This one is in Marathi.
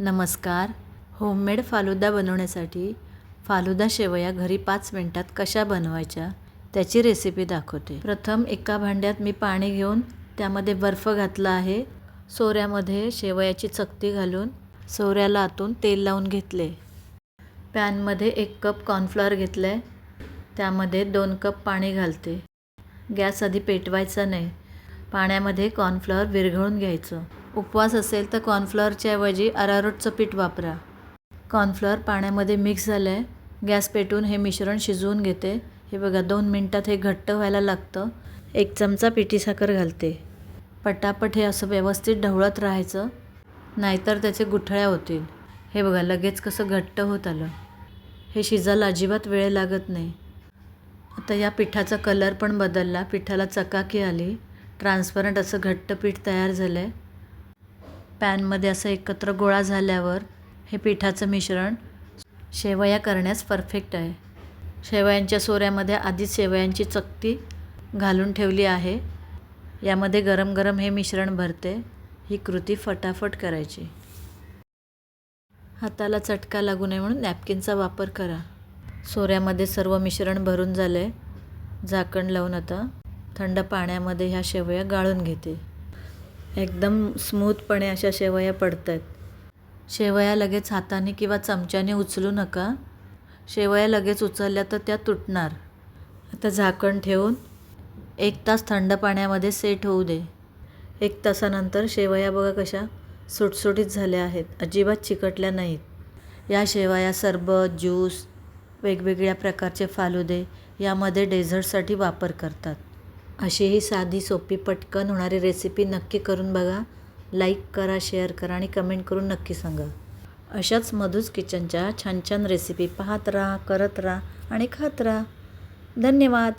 नमस्कार. होममेड फालुदा बनवण्यासाठी फालुदा शेवया घरी 5 मिनिटात कशा बनवायच्या त्याची रेसिपी दाखवते. प्रथम एका भांड्यात मी पाणी घेऊन त्यामध्ये बर्फ घातला आहे. सोऱ्यामध्ये शेवयाची चकती घालून सोऱ्याला आतून तेल लावून घेतले. पॅनमध्ये 1 कप कॉर्नफ्लॉवर घेतले. त्यामध्ये 2 कप पाणी घालते. गॅस आधी पेटवायचा नाही. पाण्यामध्ये कॉर्नफ्लॉवर विरघळून घ्यायचं. उपवास असेल तर कॉर्नफ्लॉवरच्या ऐवजी अरारोटचं पीठ वापरा. कॉर्नफ्लॉवर पाण्यामध्ये मिक्स झालं आहे. गॅस पेटवून हे मिश्रण शिजवून घेते. हे बघा 2 मिनटात हे घट्ट व्हायला लागतं. 1 चमचा पिठी साखर घालते. पटापट हे असं व्यवस्थित ढवळत राहायचं, नाहीतर त्याचे गुठळ्या होतील. हे बघा लगेच कसं घट्ट होत आलं. हे शिजायला अजिबात वेळ लागत नाही. आता या पिठाचा कलर पण बदलला. पिठाला चकाकी आली. ट्रान्सपरंट असं घट्ट पीठ तयार झालं आहे. पॅनमध्ये असं एकत्र गोळा झाल्यावर हे पिठाचं मिश्रण शेवया करण्यास परफेक्ट आहे. शेवयांच्या सोऱ्यामध्ये आधीच शेवयांची चकती घालून ठेवली आहे. यामध्ये गरम गरम हे मिश्रण भरते. ही कृती फटाफट करायची. हाताला चटका लागू नये म्हणून नॅपकिनचा वापर करा. सोऱ्यामध्ये सर्व मिश्रण भरून झाले. झाकण लावून आता थंड पाण्यामध्ये ह्या शेवया गाळून घेते. एकदम स्मूथपणे अशा शेवया पडत आहेत. शेवया लगेच हाताने किंवा चमच्याने उचलू नका. शेवया लगेच उचलल्या तर त्या तुटणार. आता झाकण ठेवून 1 तास थंड पाण्यामध्ये सेट होऊ दे. 1 तासानंतर शेवया बघा कशा सुटसुटीत झाल्या आहेत. अजिबात चिकटल्या नाहीत. या शेवया सरबत, ज्यूस, वेगवेगळ्या प्रकारचे फालुदे यामध्ये डेझर्टसाठी वापर करतात. अशी ही साधी सोपी पटकन होणारी रेसिपी नक्की करून बघा. लाईक करा, शेअर करा आणि कमेंट करून नक्की सांगा. अशाच मधूच किचनच्या छान छान रेसिपी पाहत राहा, करत राहा आणि खात राहा. धन्यवाद.